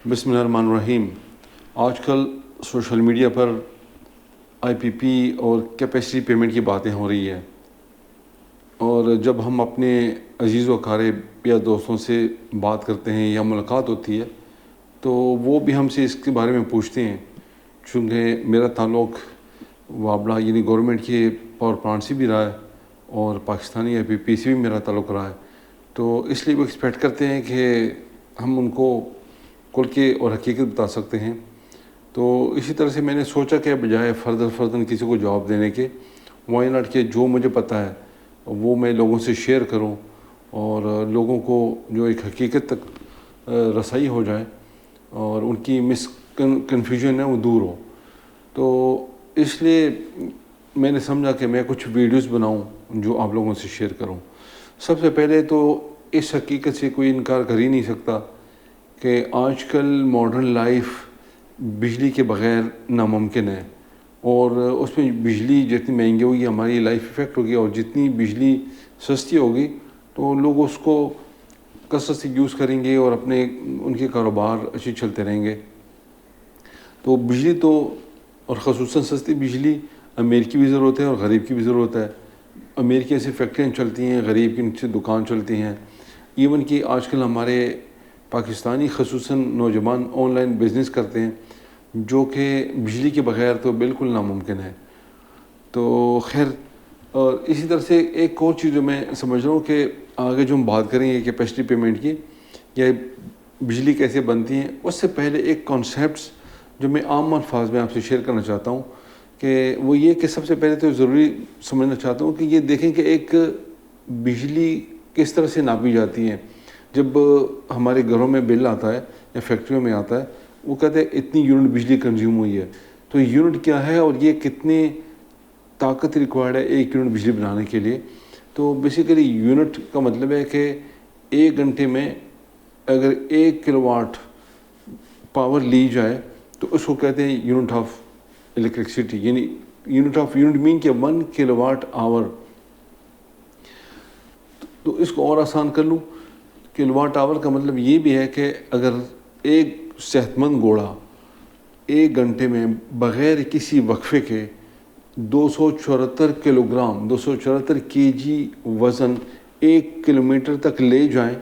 बिस्मिल्लाहिर्रहमानिर्रहीम। आजकल social media पर आईपीपी और कैपेसिटी पेमेंट की बातें हो रही है, और जब हम अपने अजीज़ व अक़ारिब या दोस्तों से बात करते हैं या मुलाकात होती है तो वो भी हमसे इसके बारे में पूछते हैं। चूँकि मेरा ताल्लुक़ वाबला यानी गवर्नमेंट के पावर प्लांट से भी रहा है और पाकिस्तानी आईपीपी से भी मेरा ताल्लुक़ रहा है, तो इसलिए वो एक्सपेक्ट करते हैं कि हम उनको खुल के और हकीकत बता सकते हैं। तो इसी तरह से मैंने सोचा कि बजाय फ़र्दन किसी को जवाब देने के, वाई नॉट कि जो मुझे पता है वो मैं लोगों से शेयर करूं और लोगों को जो एक हकीकत तक रसाई हो जाए और उनकी कन्फ्यूजन है वो दूर हो। तो इसलिए मैंने समझा कि मैं कुछ वीडियोस बनाऊं जो आप लोगों से शेयर करूं। सबसे पहले तो इस हकीकत से कोई इनकार कर ही नहीं सकता कि आजकल मॉडर्न लाइफ बिजली के बग़ैर नामुमकिन है, और उसमें बिजली जितनी महंगी होगी हमारी लाइफ इफ़ेक्ट होगी, और जितनी बिजली सस्ती होगी तो लोग उसको कसरत से यूज़ करेंगे और अपने उनके कारोबार अच्छे चलते रहेंगे। तो बिजली तो, और ख़ुसूसन सस्ती बिजली अमीर की भी ज़रूरत है और गरीब की भी ज़रूरत है। अमीर की ऐसी फैक्ट्रियाँ चलती हैं, गरीब की नीचे दुकान चलती हैं। इवन कि आजकल हमारे पाकिस्तानी ख़ुसूसन नौजवान ऑनलाइन बिज़नेस करते हैं जो कि बिजली के बग़ैर तो बिल्कुल नामुमकिन है। तो खैर, और इसी तरह से एक और चीज़ जो मैं समझ रहा हूँ कि आगे जो हम बात करेंगे कैपेसिटी पेमेंट की या बिजली कैसे बनती हैं, उससे पहले एक कॉन्सेप्ट्स जो मैं आम अल्फाज में आपसे शेयर करना चाहता हूँ कि वो ये कि सबसे पहले तो ज़रूरी समझना चाहता हूँ कि ये देखें कि एक बिजली किस तरह से नापी जाती है। जब हमारे घरों में बिल आता है या फैक्ट्रियों में आता है, वो कहते हैं इतनी यूनिट बिजली कंज्यूम हुई है। तो यूनिट क्या है और ये कितनी ताकत रिक्वायर्ड है एक यूनिट बिजली बनाने के लिए। तो बेसिकली यूनिट का मतलब है कि एक घंटे में अगर 1 किलोवाट पावर ली जाए तो उसको कहते हैं यूनिट ऑफ इलेक्ट्रिसिटी, यानी यूनिट मीन के 1 किलोवाट आवर। तो इसको और आसान कर लूँ, किलोवाट आवर का मतलब ये भी है कि अगर एक सेहतमंद घोड़ा एक घंटे में बग़ैर किसी वक्फे के 274 किलोग्राम 274 केजी वज़न 1 किलोमीटर तक ले जाएं,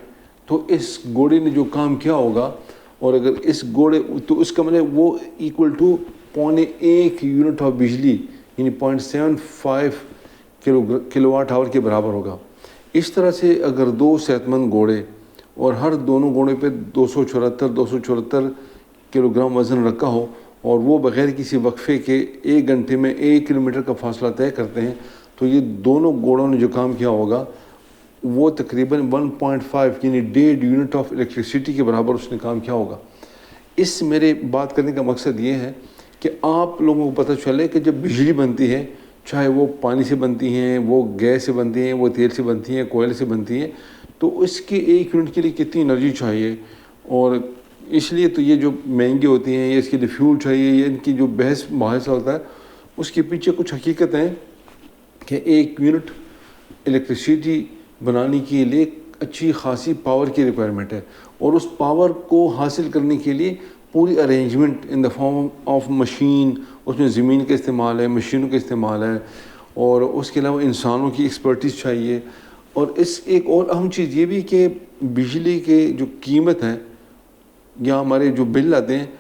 तो इस घोड़े ने जो काम किया होगा, और अगर इस घोड़े तो इसका मतलब वो इक्वल टू 0.1 यूनिट ऑफ बिजली यानी 0.75 किलोवाट आवर के बराबर होगा। इस तरह से अगर दो सेहतमंद घोड़े और हर दोनों घोड़े पे 274 किलोग्राम वज़न रखा हो और वो बग़ैर किसी वक्फे के एक घंटे में 1 किलोमीटर का फासला तय करते हैं, तो ये दोनों घोड़ों ने जो काम किया होगा वो तकरीबन 1.5 यानी 1.5 यूनिट ऑफ इलेक्ट्रिसिटी के बराबर उसने काम किया होगा। इस मेरे बात करने का मकसद ये है कि आप लोगों को पता चले कि जब बिजली बनती है, चाहे वो पानी से बनती हैं, वो गैस से बनती हैं, वो तेल से बनती हैं, कोयले से बनती हैं, तो इसके 1 यूनिट के लिए कितनी एनर्जी चाहिए। और इसलिए तो ये जो महंगी होती हैं, ये इसके लिए फ्यूल चाहिए, ये इनकी जो बहस मुबाहिसा होता है उसके पीछे कुछ हकीकत हैं कि 1 यूनिट इलेक्ट्रिसिटी बनाने के लिए अच्छी खासी पावर की रिक्वायरमेंट है, और उस पावर को हासिल करने के लिए पूरी arrangement in the form of machine, उसमें ज़मीन का इस्तेमाल है, मशीनों का इस्तेमाल है, और उसके अलावा इंसानों की एक्सपर्टीज़ चाहिए। और इस एक और अहम चीज़ ये भी कि बिजली के जो कीमत है या हमारे जो बिल आते हैं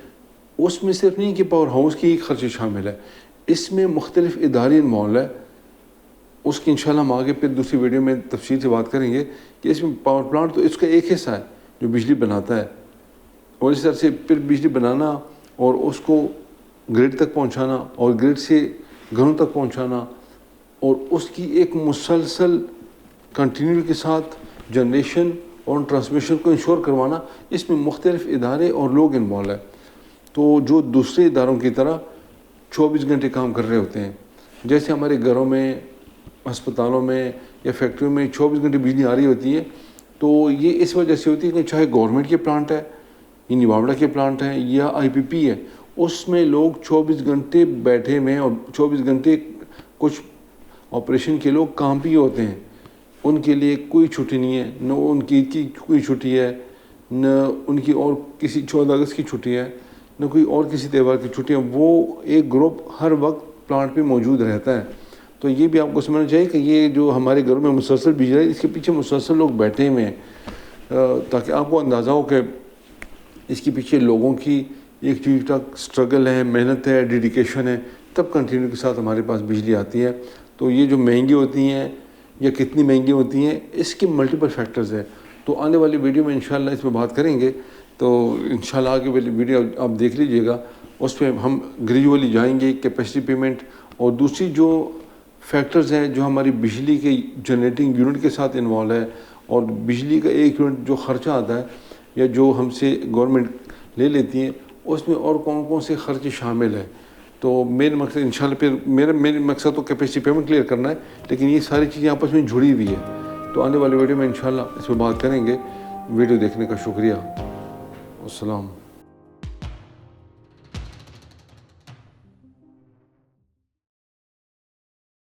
उसमें सिर्फ नहीं कि पावर हाउस की खर्चे शामिल है, इसमें मुख्तलिफ इदारे इन्वॉल्व है। उसकी इंशाल्लाह हम आगे फिर दूसरी वीडियो में तफसील से बात करेंगे कि इसमें पावर प्लांट तो इसका एक हिस्सा है जो बिजली बनाता है, और इस तरह से फिर बिजली बनाना और उसको ग्रिड तक पहुंचाना और ग्रिड से घरों तक पहुंचाना और उसकी एक मुसलसल कंटिन्यू के साथ जनरेशन और ट्रांसमिशन को इंश्योर करवाना, इसमें मुख्तलिफ इदारे और लोग इन्वॉल्व है। तो जो दूसरे इदारों की तरह 24 घंटे काम कर रहे होते हैं, जैसे हमारे घरों में, अस्पतालों में या फैक्ट्रियों में 24 घंटे बिजली आ रही होती है, तो ये इस वजह से होती है कि चाहे गवर्नमेंट के प्लांट है, यानी वावड़ा के प्लांट हैं या आईपीपी है, उसमें लोग 24 घंटे बैठे हैं और 24 घंटे कुछ ऑपरेशन के लोग काम भी होते हैं, उनके लिए कोई छुट्टी नहीं है, न उनकी ईद की कोई छुट्टी है, نہ ان کی اور کسی 14 اگست کی چھٹیاں ہیں، نہ کوئی اور کسی تہوار کی چھٹیاں، وہ ایک گروپ ہر وقت پلانٹ پہ موجود رہتا ہے۔ تو یہ بھی آپ کو سمجھنا چاہیے کہ یہ جو ہمارے گھروں میں مسلسل بجلی ہے، اس کے پیچھے مسلسل لوگ بیٹھے ہوئے ہیں، تاکہ آپ کو اندازہ ہو کہ اس کے پیچھے لوگوں کی ایک ٹھیک ٹھاک سٹرگل ہے، محنت ہے، ڈیڈیکیشن ہے، تب کنٹینیو کے ساتھ ہمارے پاس بجلی آتی ہے۔ تو یہ جو مہنگی ہوتی ہیں یا کتنی مہنگی ہوتی ہیں، اس کے ملٹیپل فیکٹرز ہیں۔ تو آنے والی ویڈیو میں انشاءاللہ اس پہ بات کریں گے، تو انشاءاللہ آگے والی ویڈیو آپ دیکھ لیجئے گا، اس پہ ہم گریجولی جائیں گے، کیپیسٹی پیمنٹ اور دوسری جو فیکٹرز ہیں جو ہماری بجلی کے جنریٹنگ یونٹ کے ساتھ انوالو ہے، اور بجلی کا ایک یونٹ جو خرچہ آتا ہے یا جو ہم سے گورنمنٹ لے لیتی ہے، اس میں اور کون کون سے خرچے شامل ہیں۔ تو میرا مقصد انشاءاللہ پھر میرا مقصد تو کیپیسٹی پیمنٹ کلیئر کرنا ہے، لیکن یہ ساری چیزیں آپس میں جڑی ہوئی ہے۔ تو آنے والی ویڈیو میں انشاءاللہ اس پہ بات کریں گے۔ ویڈیو دیکھنے کا شکریہ، السلام۔